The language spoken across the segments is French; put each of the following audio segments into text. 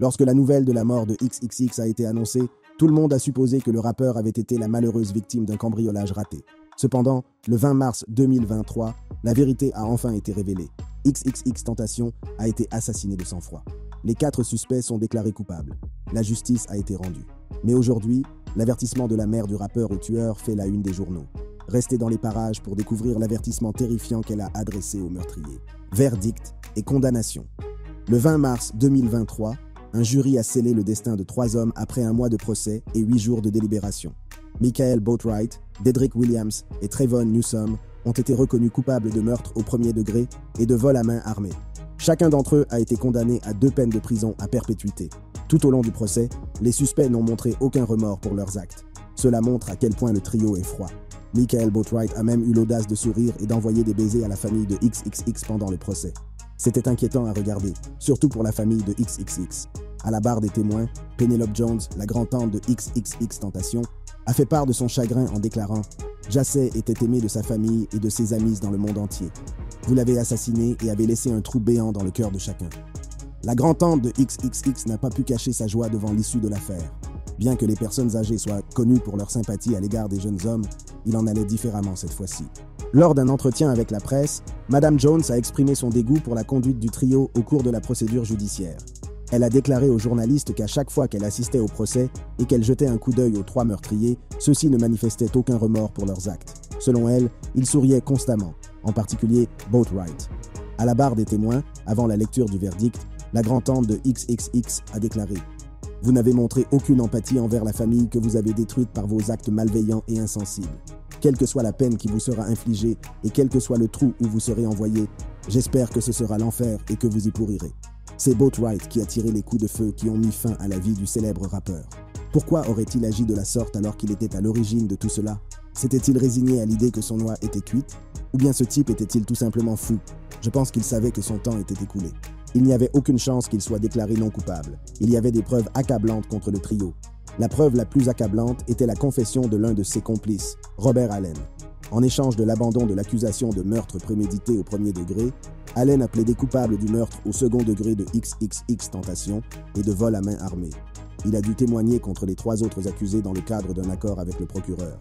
Lorsque la nouvelle de la mort de XXX a été annoncée, tout le monde a supposé que le rappeur avait été la malheureuse victime d'un cambriolage raté. Cependant, le 20 mars 2023, la vérité a enfin été révélée. XXXTentacion a été assassiné de sang-froid. Les 4 suspects sont déclarés coupables. La justice a été rendue. Mais aujourd'hui, l'avertissement de la mère du rappeur au tueur fait la une des journaux. Restez dans les parages pour découvrir l'avertissement terrifiant qu'elle a adressé au meurtrier. Verdict et condamnation. Le 20 mars 2023, un jury a scellé le destin de 3 hommes après un mois de procès et 8 jours de délibération. Michael Boatwright, Dedrick Williams et Trayvon Newsome ont été reconnus coupables de meurtre au premier degré et de vol à main armée. Chacun d'entre eux a été condamné à 2 peines de prison à perpétuité. Tout au long du procès, les suspects n'ont montré aucun remords pour leurs actes. Cela montre à quel point le trio est froid. Michael Boatwright a même eu l'audace de sourire et d'envoyer des baisers à la famille de XXX pendant le procès. C'était inquiétant à regarder, surtout pour la famille de XXX. À la barre des témoins, Penelope Jones, la grand-tante de XXXTentacion, a fait part de son chagrin en déclarant « Jassé était aimé de sa famille et de ses amis dans le monde entier. Vous l'avez assassiné et avez laissé un trou béant dans le cœur de chacun. » La grand-tante de XXX n'a pas pu cacher sa joie devant l'issue de l'affaire. Bien que les personnes âgées soient connues pour leur sympathie à l'égard des jeunes hommes, il en allait différemment cette fois-ci. Lors d'un entretien avec la presse, Madame Jones a exprimé son dégoût pour la conduite du trio au cours de la procédure judiciaire. Elle a déclaré aux journalistes qu'à chaque fois qu'elle assistait au procès et qu'elle jetait un coup d'œil aux 3 meurtriers, ceux-ci ne manifestaient aucun remords pour leurs actes. Selon elle, ils souriaient constamment, en particulier Boatwright. À la barre des témoins, avant la lecture du verdict, la grand-tante de XXX a déclaré « Vous n'avez montré aucune empathie envers la famille que vous avez détruite par vos actes malveillants et insensibles. Quelle que soit la peine qui vous sera infligée et quel que soit le trou où vous serez envoyé, j'espère que ce sera l'enfer et que vous y pourrirez. » C'est Boatwright qui a tiré les coups de feu qui ont mis fin à la vie du célèbre rappeur. Pourquoi aurait-il agi de la sorte alors qu'il était à l'origine de tout cela? S'était-il résigné à l'idée que son noix était cuite? Ou bien ce type était-il tout simplement fou? Je pense qu'il savait que son temps était écoulé. Il n'y avait aucune chance qu'il soit déclaré non coupable. Il y avait des preuves accablantes contre le trio. La preuve la plus accablante était la confession de l'un de ses complices, Robert Allen. En échange de l'abandon de l'accusation de meurtre prémédité au premier degré, Allen a plaidé coupable du meurtre au second degré de XXXTentacion et de vol à main armée. Il a dû témoigner contre les 3 autres accusés dans le cadre d'un accord avec le procureur.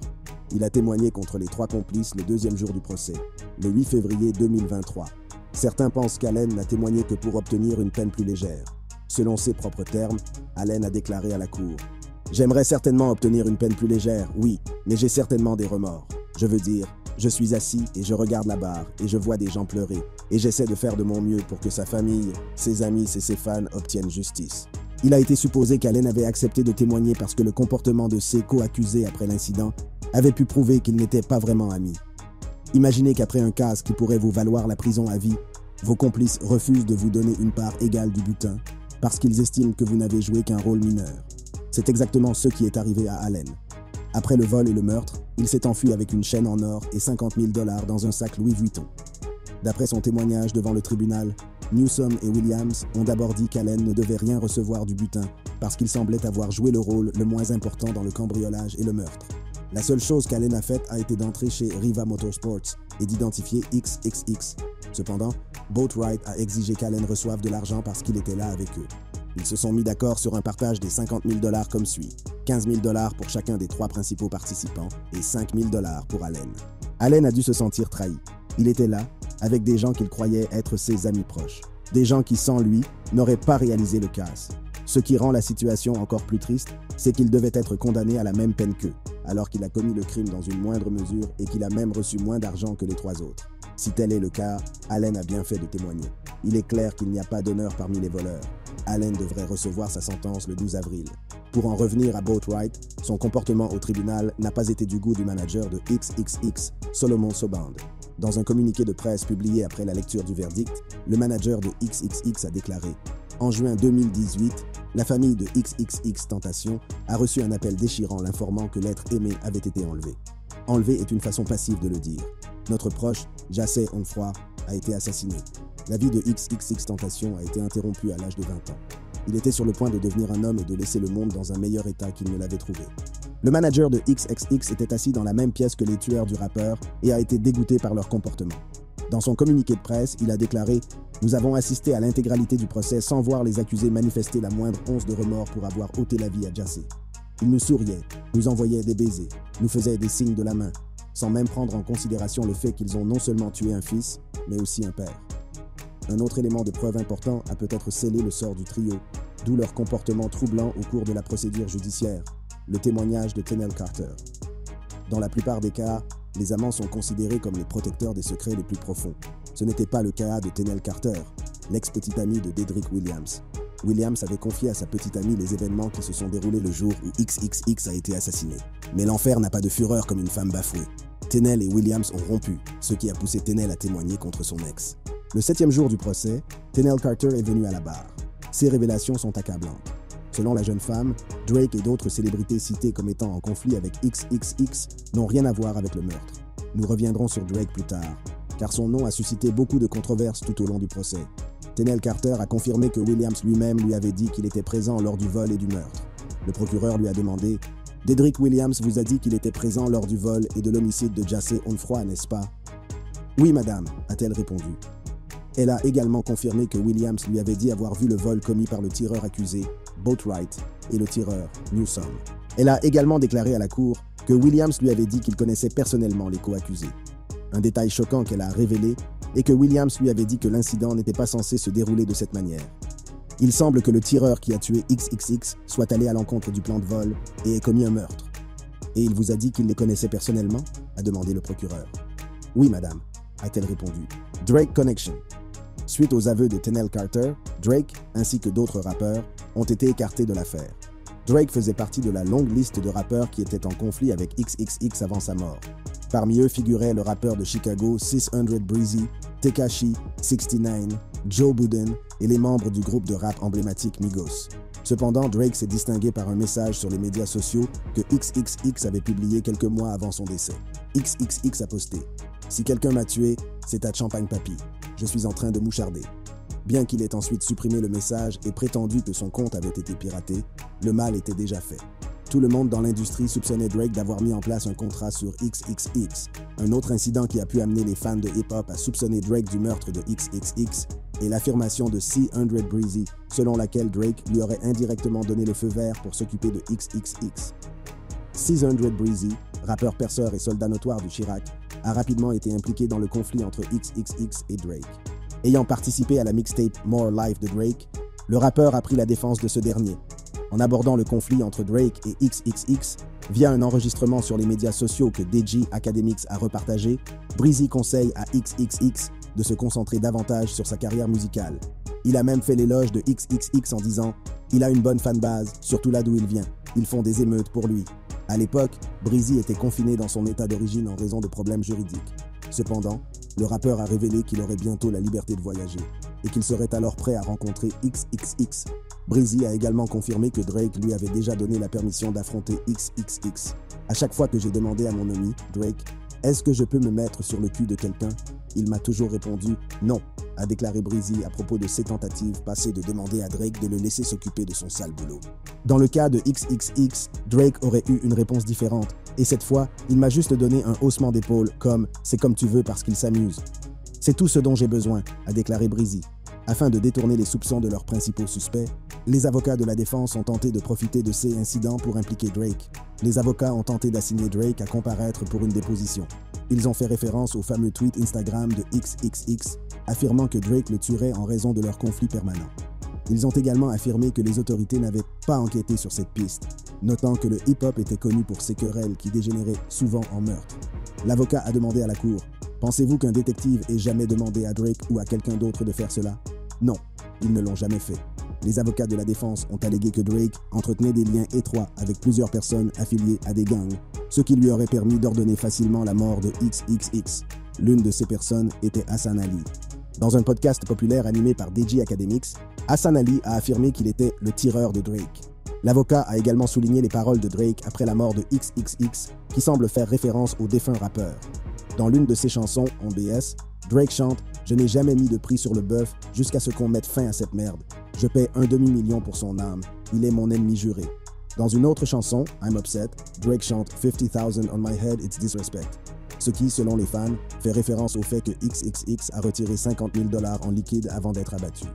Il a témoigné contre les 3 complices le 2e jour du procès, le 8 février 2023. Certains pensent qu'Allen n'a témoigné que pour obtenir une peine plus légère. Selon ses propres termes, Allen a déclaré à la cour « J'aimerais certainement obtenir une peine plus légère, oui, mais j'ai certainement des remords. Je veux dire, je suis assis et je regarde la barre et je vois des gens pleurer et j'essaie de faire de mon mieux pour que sa famille, ses amis et ses fans obtiennent justice. » Il a été supposé qu'Allen avait accepté de témoigner parce que le comportement de ses co-accusés après l'incident avait pu prouver qu'ils n'étaient pas vraiment amis. Imaginez qu'après un cas qui pourrait vous valoir la prison à vie, vos complices refusent de vous donner une part égale du butin parce qu'ils estiment que vous n'avez joué qu'un rôle mineur. C'est exactement ce qui est arrivé à Allen. Après le vol et le meurtre, il s'est enfui avec une chaîne en or et 50 000 $ dans un sac Louis Vuitton. D'après son témoignage devant le tribunal, Newsome et Williams ont d'abord dit qu'Allen ne devait rien recevoir du butin parce qu'il semblait avoir joué le rôle le moins important dans le cambriolage et le meurtre. La seule chose qu'Allen a faite a été d'entrer chez Riva Motorsports et d'identifier XXX. Cependant, Boatwright a exigé qu'Allen reçoive de l'argent parce qu'il était là avec eux. Ils se sont mis d'accord sur un partage des 50 000 $ comme suit. 15 000 $ pour chacun des 3 principaux participants et 5 000 $ pour Allen. Allen a dû se sentir trahi. Il était là, avec des gens qu'il croyait être ses amis proches. Des gens qui, sans lui, n'auraient pas réalisé le casse. Ce qui rend la situation encore plus triste, c'est qu'il devait être condamné à la même peine qu'eux, alors qu'il a commis le crime dans une moindre mesure et qu'il a même reçu moins d'argent que les 3 autres. Si tel est le cas, Allen a bien fait de témoigner. Il est clair qu'il n'y a pas d'honneur parmi les voleurs. Allen devrait recevoir sa sentence le 12 avril. Pour en revenir à Boatwright, son comportement au tribunal n'a pas été du goût du manager de XXX, Solomon Soband. Dans un communiqué de presse publié après la lecture du verdict, le manager de XXX a déclaré « En juin 2018, la famille de XXXTentacion a reçu un appel déchirant l'informant que l'être aimé avait été enlevé. Enlevé est une façon passive de le dire. Notre proche, Jassé Onfroy, a été assassiné. La vie de XXXTentacion a été interrompue à l'âge de 20 ans. Il était sur le point de devenir un homme et de laisser le monde dans un meilleur état qu'il ne l'avait trouvé. Le manager de XXX était assis dans la même pièce que les tueurs du rappeur et a été dégoûté par leur comportement. Dans son communiqué de presse, il a déclaré « Nous avons assisté à l'intégralité du procès sans voir les accusés manifester la moindre once de remords pour avoir ôté la vie à Jassé. Ils nous souriaient, nous envoyaient des baisers, nous faisaient des signes de la main, sans même prendre en considération le fait qu'ils ont non seulement tué un fils, mais aussi un père. » Un autre élément de preuve important a peut-être scellé le sort du trio, d'où leur comportement troublant au cours de la procédure judiciaire, le témoignage de Tennell Carter. Dans la plupart des cas, les amants sont considérés comme les protecteurs des secrets les plus profonds. Ce n'était pas le cas de Tennell Carter, l'ex-petite amie de Dedrick Williams. Williams avait confié à sa petite amie les événements qui se sont déroulés le jour où XXX a été assassiné. Mais l'enfer n'a pas de fureur comme une femme bafouée. Tennell et Williams ont rompu, ce qui a poussé Tennell à témoigner contre son ex. Le 7e jour du procès, Tennell Carter est venu à la barre. Ses révélations sont accablantes. Selon la jeune femme, Drake et d'autres célébrités citées comme étant en conflit avec XXX n'ont rien à voir avec le meurtre. Nous reviendrons sur Drake plus tard, car son nom a suscité beaucoup de controverses tout au long du procès. Tennell Carter a confirmé que Williams lui-même lui avait dit qu'il était présent lors du vol et du meurtre. Le procureur lui a demandé « Dedrick Williams vous a dit qu'il était présent lors du vol et de l'homicide de Jassé Onfroy, n'est-ce pas ?»« Oui, madame », a-t-elle répondu. Elle a également confirmé que Williams lui avait dit avoir vu le vol commis par le tireur accusé, Boatwright, et le tireur, Newsom. Elle a également déclaré à la cour que Williams lui avait dit qu'il connaissait personnellement les co-accusés. Un détail choquant qu'elle a révélé est que Williams lui avait dit que l'incident n'était pas censé se dérouler de cette manière. Il semble que le tireur qui a tué XXX soit allé à l'encontre du plan de vol et ait commis un meurtre. Et il vous a dit qu'il les connaissait personnellement ? A demandé le procureur. Oui, madame, a-t-elle répondu. Drake Connection. Suite aux aveux de Tennell Carter, Drake, ainsi que d'autres rappeurs, ont été écartés de l'affaire. Drake faisait partie de la longue liste de rappeurs qui étaient en conflit avec XXX avant sa mort. Parmi eux figuraient le rappeur de Chicago 600 Breezy, Tekashi 69, Joe Budden et les membres du groupe de rap emblématique Migos. Cependant, Drake s'est distingué par un message sur les médias sociaux que XXX avait publié quelques mois avant son décès. XXX a posté « Si quelqu'un m'a tué, c'est à Champagne Papi. Je suis en train de moucharder. » Bien qu'il ait ensuite supprimé le message et prétendu que son compte avait été piraté, le mal était déjà fait. Tout le monde dans l'industrie soupçonnait Drake d'avoir mis en place un contrat sur XXX. Un autre incident qui a pu amener les fans de hip-hop à soupçonner Drake du meurtre de XXX est l'affirmation de 600 Breezy, selon laquelle Drake lui aurait indirectement donné le feu vert pour s'occuper de XXX. 600 Breezy, rappeur perceur et soldat notoire du Chirac, a rapidement été impliqué dans le conflit entre XXX et Drake. Ayant participé à la mixtape More Life de Drake, le rappeur a pris la défense de ce dernier. En abordant le conflit entre Drake et XXX, via un enregistrement sur les médias sociaux que DJ Academics a repartagé, Breezy conseille à XXX de se concentrer davantage sur sa carrière musicale. Il a même fait l'éloge de XXX en disant « Il a une bonne fanbase, surtout là d'où il vient. Ils font des émeutes pour lui. » À l'époque, Breezy était confiné dans son état d'origine en raison de problèmes juridiques. Cependant, le rappeur a révélé qu'il aurait bientôt la liberté de voyager et qu'il serait alors prêt à rencontrer XXX. Breezy a également confirmé que Drake lui avait déjà donné la permission d'affronter XXX. À chaque fois que j'ai demandé à mon ami, Drake, « Est-ce que je peux me mettre sur le cul de quelqu'un ?» Il m'a toujours répondu « Non », a déclaré Breezy à propos de ses tentatives passées de demander à Drake de le laisser s'occuper de son sale boulot. Dans le cas de XXX, Drake aurait eu une réponse différente, et cette fois, il m'a juste donné un haussement d'épaule comme « c'est comme tu veux parce qu'il s'amuse ». C'est tout ce dont j'ai besoin, a déclaré Breezy. Afin de détourner les soupçons de leurs principaux suspects, les avocats de la défense ont tenté de profiter de ces incidents pour impliquer Drake. Les avocats ont tenté d'assigner Drake à comparaître pour une déposition. Ils ont fait référence au fameux tweet Instagram de XXX, affirmant que Drake le tuerait en raison de leur conflit permanent. Ils ont également affirmé que les autorités n'avaient pas enquêté sur cette piste, notant que le hip-hop était connu pour ses querelles qui dégénéraient souvent en meurtre. L'avocat a demandé à la cour « Pensez-vous qu'un détective ait jamais demandé à Drake ou à quelqu'un d'autre de faire cela ?» Non, ils ne l'ont jamais fait. Les avocats de la défense ont allégué que Drake entretenait des liens étroits avec plusieurs personnes affiliées à des gangs, ce qui lui aurait permis d'ordonner facilement la mort de XXX. L'une de ces personnes était Hassan Ali. Dans un podcast populaire animé par DJ Academics, Hassan Ali a affirmé qu'il était le tireur de Drake. L'avocat a également souligné les paroles de Drake après la mort de XXX, qui semble faire référence au défunt rappeur. Dans l'une de ses chansons, On BS, Drake chante « Je n'ai jamais mis de prix sur le bœuf jusqu'à ce qu'on mette fin à cette merde. Je paie $1 demi-million pour son âme. Il est mon ennemi juré. » Dans une autre chanson, I'm Upset, Drake chante « 50,000 on my head, it's disrespect. » ce qui, selon les fans, fait référence au fait que XXX a retiré 50 000 $ en liquide avant d'être abattu.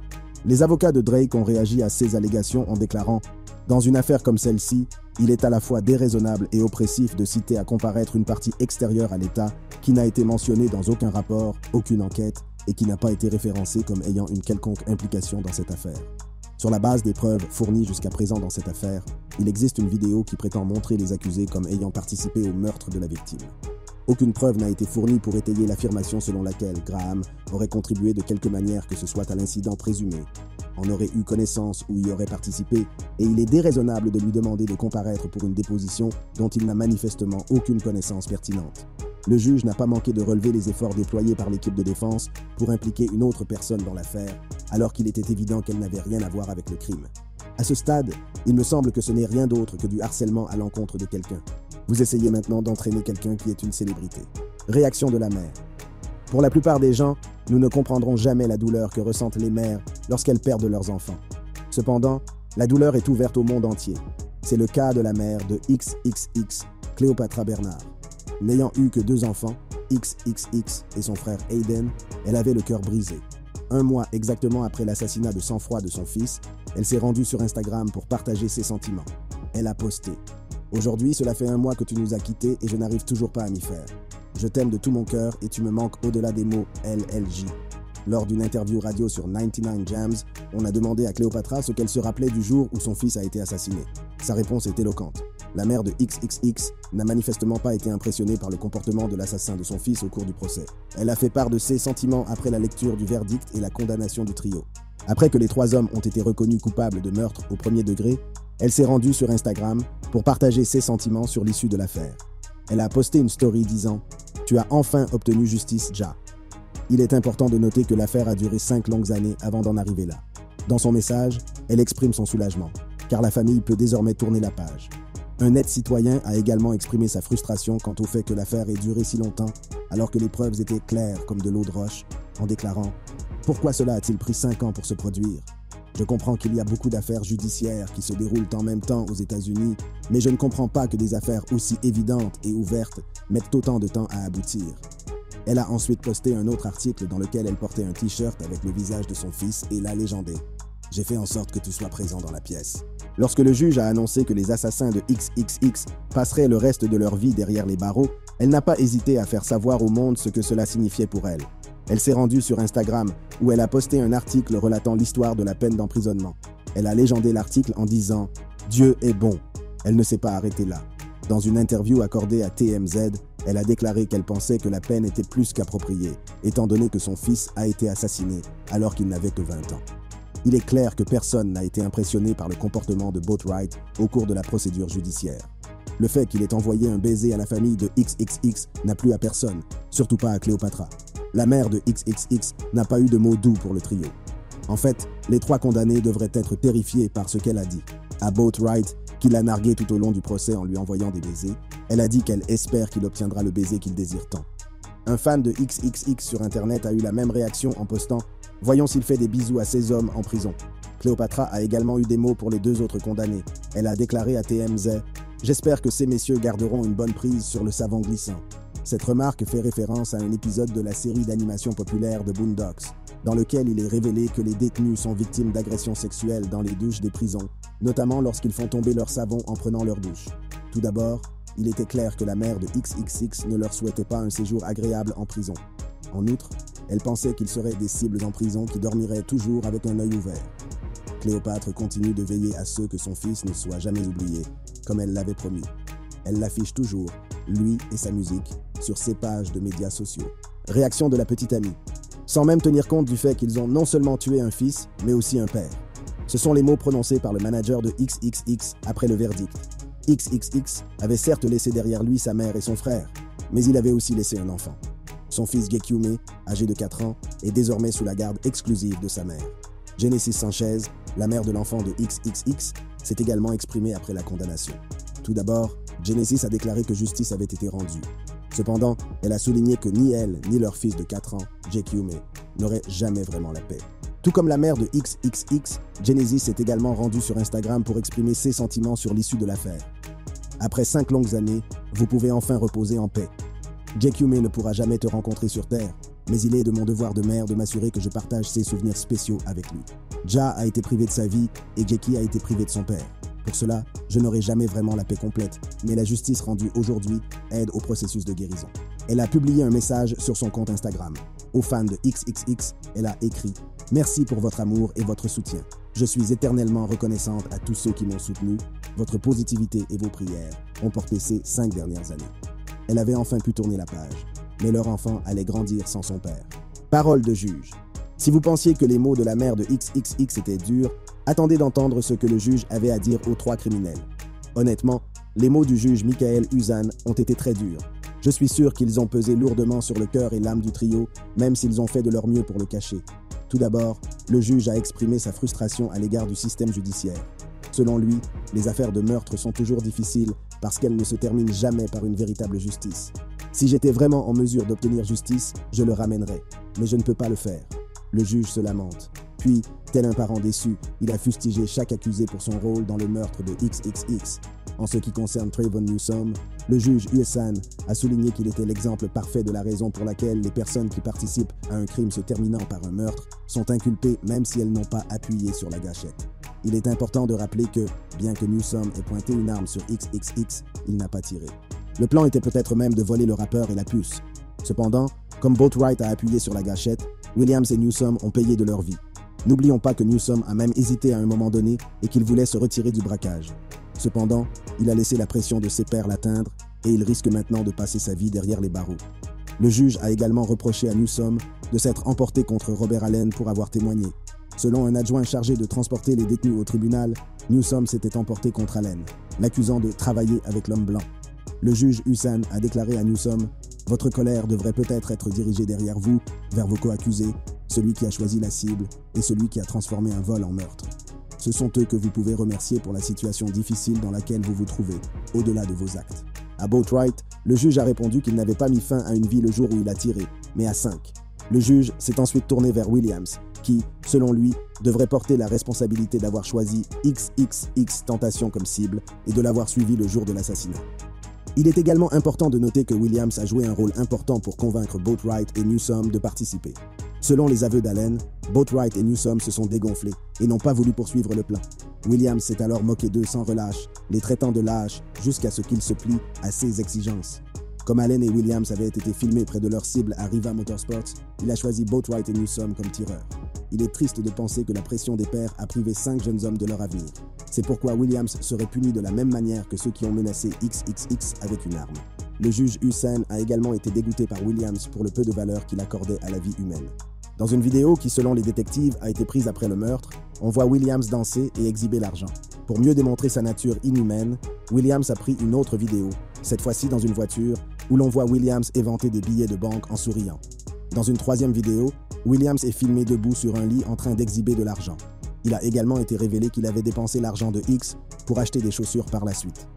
Les avocats de Drake ont réagi à ces allégations en déclarant « Dans une affaire comme celle-ci, il est à la fois déraisonnable et oppressif de citer à comparaître une partie extérieure à l'État qui n'a été mentionnée dans aucun rapport, aucune enquête et qui n'a pas été référencée comme ayant une quelconque implication dans cette affaire. » Sur la base des preuves fournies jusqu'à présent dans cette affaire, il existe une vidéo qui prétend montrer les accusés comme ayant participé au meurtre de la victime. Aucune preuve n'a été fournie pour étayer l'affirmation selon laquelle Graham aurait contribué de quelque manière que ce soit à l'incident présumé, en aurait eu connaissance ou y aurait participé, et il est déraisonnable de lui demander de comparaître pour une déposition dont il n'a manifestement aucune connaissance pertinente. Le juge n'a pas manqué de relever les efforts déployés par l'équipe de défense pour impliquer une autre personne dans l'affaire, alors qu'il était évident qu'elle n'avait rien à voir avec le crime. À ce stade, il me semble que ce n'est rien d'autre que du harcèlement à l'encontre de quelqu'un. Vous essayez maintenant d'entraîner quelqu'un qui est une célébrité. Réaction de la mère. Pour la plupart des gens, nous ne comprendrons jamais la douleur que ressentent les mères lorsqu'elles perdent leurs enfants. Cependant, la douleur est ouverte au monde entier. C'est le cas de la mère de XXX, Cléopatra Bernard. N'ayant eu que 2 enfants, XXX et son frère Aiden, elle avait le cœur brisé. 1 mois exactement après l'assassinat de sang-froid de son fils, elle s'est rendue sur Instagram pour partager ses sentiments. Elle a posté « Aujourd'hui, cela fait 1 mois que tu nous as quittés et je n'arrive toujours pas à m'y faire. Je t'aime de tout mon cœur et tu me manques au-delà des mots LLJ. » Lors d'une interview radio sur 99 Jams, on a demandé à Cléopatra ce qu'elle se rappelait du jour où son fils a été assassiné. Sa réponse est éloquente. La mère de XXX n'a manifestement pas été impressionnée par le comportement de l'assassin de son fils au cours du procès. Elle a fait part de ses sentiments après la lecture du verdict et la condamnation du trio. Après que les 3 hommes ont été reconnus coupables de meurtre au premier degré, elle s'est rendue sur Instagram pour partager ses sentiments sur l'issue de l'affaire. Elle a posté une story disant « Tu as enfin obtenu justice, Ja. » Il est important de noter que l'affaire a duré 5 longues années avant d'en arriver là. Dans son message, elle exprime son soulagement, car la famille peut désormais tourner la page. Un net citoyen a également exprimé sa frustration quant au fait que l'affaire ait duré si longtemps, alors que les preuves étaient claires comme de l'eau de roche, en déclarant « Pourquoi cela a-t-il pris 5 ans pour se produire ? Je comprends qu'il y a beaucoup d'affaires judiciaires qui se déroulent en même temps aux États-Unis, mais je ne comprends pas que des affaires aussi évidentes et ouvertes mettent autant de temps à aboutir. » Elle a ensuite posté un autre article dans lequel elle portait un t-shirt avec le visage de son fils et l'a légendé. « J'ai fait en sorte que tu sois présent dans la pièce. » Lorsque le juge a annoncé que les assassins de XXX passeraient le reste de leur vie derrière les barreaux, elle n'a pas hésité à faire savoir au monde ce que cela signifiait pour elle. Elle s'est rendue sur Instagram où elle a posté un article relatant l'histoire de la peine d'emprisonnement. Elle a légendé l'article en disant « Dieu est bon ». Elle ne s'est pas arrêtée là. Dans une interview accordée à TMZ, elle a déclaré qu'elle pensait que la peine était plus qu'appropriée, étant donné que son fils a été assassiné alors qu'il n'avait que 20 ans. Il est clair que personne n'a été impressionné par le comportement de Boatwright au cours de la procédure judiciaire. Le fait qu'il ait envoyé un baiser à la famille de XXX n'a plu à personne, surtout pas à Cléopatra. La mère de XXX n'a pas eu de mots doux pour le trio. En fait, les 3 condamnés devraient être terrifiés par ce qu'elle a dit. À Boatwright, qui l'a nargué tout au long du procès en lui envoyant des baisers, elle a dit qu'elle espère qu'il obtiendra le baiser qu'il désire tant. Un fan de XXX sur Internet a eu la même réaction en postant « Voyons s'il fait des bisous à ces hommes en prison ». Cléopatra a également eu des mots pour les 2 autres condamnés. Elle a déclaré à TMZ « J'espère que ces messieurs garderont une bonne prise sur le savon glissant ». Cette remarque fait référence à un épisode de la série d'animation populaire de Boondocks, dans lequel il est révélé que les détenus sont victimes d'agressions sexuelles dans les douches des prisons, notamment lorsqu'ils font tomber leur savon en prenant leur douche. Tout d'abord, il était clair que la mère de XXX ne leur souhaitait pas un séjour agréable en prison. En outre, elle pensait qu'ils seraient des cibles en prison qui dormiraient toujours avec un œil ouvert. Cléopâtre continue de veiller à ce que son fils ne soit jamais oublié, comme elle l'avait promis. Elle l'affiche toujours, lui et sa musique, sur ses pages de médias sociaux. Réaction de la petite amie. Sans même tenir compte du fait qu'ils ont non seulement tué un fils, mais aussi un père. Ce sont les mots prononcés par le manager de XXX après le verdict. XXX avait certes laissé derrière lui sa mère et son frère, mais il avait aussi laissé un enfant. Son fils Gekiume, âgé de 4 ans, est désormais sous la garde exclusive de sa mère. Genesis Sanchez, la mère de l'enfant de XXX, s'est également exprimée après la condamnation. Tout d'abord, Genesis a déclaré que justice avait été rendue. Cependant, elle a souligné que ni elle, ni leur fils de 4 ans, Gekiume, n'auraient jamais vraiment la paix. Tout comme la mère de XXX, Genesis s'est également rendue sur Instagram pour exprimer ses sentiments sur l'issue de l'affaire. Après 5 longues années, vous pouvez enfin reposer en paix. Jake Yume ne pourra jamais te rencontrer sur Terre, mais il est de mon devoir de mère de m'assurer que je partage ses souvenirs spéciaux avec lui. Ja a été privé de sa vie et Jackie a été privé de son père. Pour cela, je n'aurai jamais vraiment la paix complète, mais la justice rendue aujourd'hui aide au processus de guérison. Elle a publié un message sur son compte Instagram. Aux fans de XXX, elle a écrit « Merci pour votre amour et votre soutien. Je suis éternellement reconnaissante à tous ceux qui m'ont soutenu. Votre positivité et vos prières ont porté ces 5 dernières années. » Elle avait enfin pu tourner la page, mais leur enfant allait grandir sans son père. Parole de juge. Si vous pensiez que les mots de la mère de XXX étaient durs, attendez d'entendre ce que le juge avait à dire aux 3 criminels. Honnêtement, les mots du juge Michael Uzan ont été très durs. Je suis sûr qu'ils ont pesé lourdement sur le cœur et l'âme du trio, même s'ils ont fait de leur mieux pour le cacher. Tout d'abord, le juge a exprimé sa frustration à l'égard du système judiciaire. Selon lui, les affaires de meurtre sont toujours difficiles parce qu'elles ne se terminent jamais par une véritable justice. Si j'étais vraiment en mesure d'obtenir justice, je le ramènerais, mais je ne peux pas le faire. Le juge se lamente. Puis, tel un parent déçu, il a fustigé chaque accusé pour son rôle dans le meurtre de XXX. En ce qui concerne Trayvon Newsome, le juge Uzan a souligné qu'il était l'exemple parfait de la raison pour laquelle les personnes qui participent à un crime se terminant par un meurtre sont inculpées même si elles n'ont pas appuyé sur la gâchette. Il est important de rappeler que, bien que Newsome ait pointé une arme sur XXX, il n'a pas tiré. Le plan était peut-être même de voler le rappeur et la puce. Cependant, comme Boatwright a appuyé sur la gâchette, Williams et Newsome ont payé de leur vie. N'oublions pas que Newsome a même hésité à un moment donné et qu'il voulait se retirer du braquage. Cependant, il a laissé la pression de ses pairs l'atteindre et il risque maintenant de passer sa vie derrière les barreaux. Le juge a également reproché à Newsome de s'être emporté contre Robert Allen pour avoir témoigné. Selon un adjoint chargé de transporter les détenus au tribunal, Newsome s'était emporté contre Allen, l'accusant de travailler avec l'homme blanc. Le juge Uzan a déclaré à Newsome « Votre colère devrait peut-être être dirigée derrière vous, vers vos co-accusés, celui qui a choisi la cible et celui qui a transformé un vol en meurtre. Ce sont eux que vous pouvez remercier pour la situation difficile dans laquelle vous vous trouvez, au-delà de vos actes. » À Boatwright, le juge a répondu qu'il n'avait pas mis fin à une vie le jour où il a tiré, mais à 5. Le juge s'est ensuite tourné vers Williams, qui, selon lui, devrait porter la responsabilité d'avoir choisi XXX Tentation comme cible et de l'avoir suivi le jour de l'assassinat. Il est également important de noter que Williams a joué un rôle important pour convaincre Boatwright et Newsome de participer. Selon les aveux d'Allen, Boatwright et Newsome se sont dégonflés et n'ont pas voulu poursuivre le plan. Williams s'est alors moqué d'eux sans relâche, les traitant de lâches jusqu'à ce qu'ils se plient à ses exigences. Comme Allen et Williams avaient été filmés près de leur cible à Riva Motorsports, il a choisi Boatwright et Newsome comme tireurs. Il est triste de penser que la pression des pairs a privé 5 jeunes hommes de leur avenir. C'est pourquoi Williams serait puni de la même manière que ceux qui ont menacé XXX avec une arme. Le juge Uzan a également été dégoûté par Williams pour le peu de valeur qu'il accordait à la vie humaine. Dans une vidéo qui, selon les détectives, a été prise après le meurtre, on voit Williams danser et exhiber l'argent. Pour mieux démontrer sa nature inhumaine, Williams a pris une autre vidéo, cette fois-ci dans une voiture, où l'on voit Williams éventer des billets de banque en souriant. Dans une troisième vidéo, Williams est filmé debout sur un lit en train d'exhiber de l'argent. Il a également été révélé qu'il avait dépensé l'argent de X pour acheter des chaussures par la suite.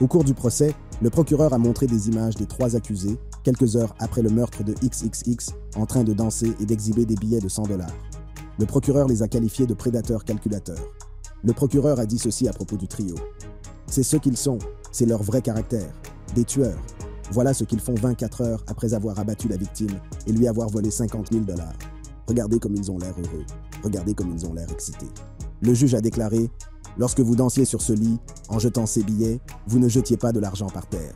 Au cours du procès, le procureur a montré des images des 3 accusés, quelques heures après le meurtre de XXX, en train de danser et d'exhiber des billets de $100. Le procureur les a qualifiés de prédateurs calculateurs. Le procureur a dit ceci à propos du trio. « C'est ce qu'ils sont, c'est leur vrai caractère, des tueurs. Voilà ce qu'ils font 24 heures après avoir abattu la victime et lui avoir volé $50 000. Regardez comme ils ont l'air heureux, regardez comme ils ont l'air excités. » Le juge a déclaré « Lorsque vous dansiez sur ce lit, en jetant ces billets, vous ne jetiez pas de l'argent par terre.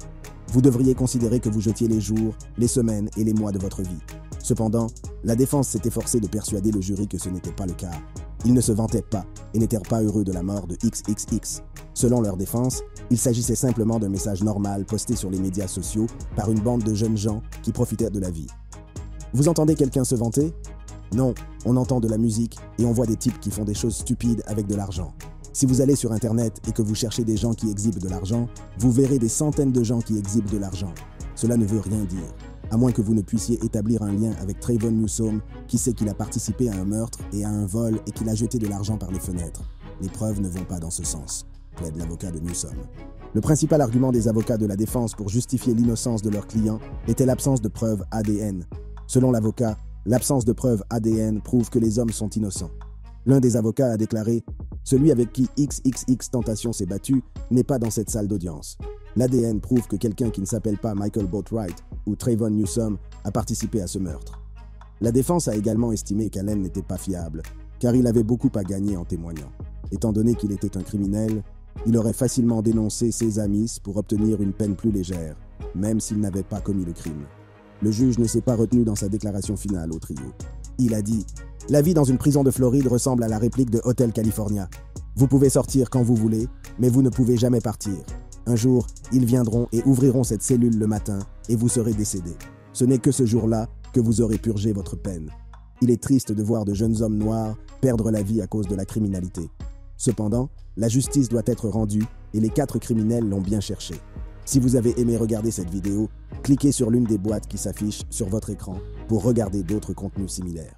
Vous devriez considérer que vous jetiez les jours, les semaines et les mois de votre vie. » Cependant, la défense s'est efforcée de persuader le jury que ce n'était pas le cas. Ils ne se vantaient pas et n'étaient pas heureux de la mort de XXX. Selon leur défense, il s'agissait simplement d'un message normal posté sur les médias sociaux par une bande de jeunes gens qui profitaient de la vie. Vous entendez quelqu'un se vanter? Non, on entend de la musique et on voit des types qui font des choses stupides avec de l'argent. Si vous allez sur Internet et que vous cherchez des gens qui exhibent de l'argent, vous verrez des centaines de gens qui exhibent de l'argent. Cela ne veut rien dire, à moins que vous ne puissiez établir un lien avec Trayvon Newsome, qui sait qu'il a participé à un meurtre et à un vol et qu'il a jeté de l'argent par les fenêtres. Les preuves ne vont pas dans ce sens, plaide l'avocat de Newsome. Le principal argument des avocats de la défense pour justifier l'innocence de leur client était l'absence de preuves ADN. Selon l'avocat, l'absence de preuves ADN prouve que les hommes sont innocents. L'un des avocats a déclaré « Celui avec qui XXX Tentation s'est battu n'est pas dans cette salle d'audience. L'ADN prouve que quelqu'un qui ne s'appelle pas Michael Boatwright ou Trayvon Newsome a participé à ce meurtre. La défense a également estimé qu'Allen n'était pas fiable, car il avait beaucoup à gagner en témoignant. Étant donné qu'il était un criminel, il aurait facilement dénoncé ses amis pour obtenir une peine plus légère, même s'il n'avait pas commis le crime. Le juge ne s'est pas retenu dans sa déclaration finale au trio. Il a dit « La vie dans une prison de Floride ressemble à la réplique de Hotel California. Vous pouvez sortir quand vous voulez, mais vous ne pouvez jamais partir. Un jour, ils viendront et ouvriront cette cellule le matin et vous serez décédé. Ce n'est que ce jour-là que vous aurez purgé votre peine. Il est triste de voir de jeunes hommes noirs perdre la vie à cause de la criminalité. Cependant, la justice doit être rendue et les 4 criminels l'ont bien cherché. Si vous avez aimé regarder cette vidéo, cliquez sur l'une des boîtes qui s'affichent sur votre écran pour regarder d'autres contenus similaires.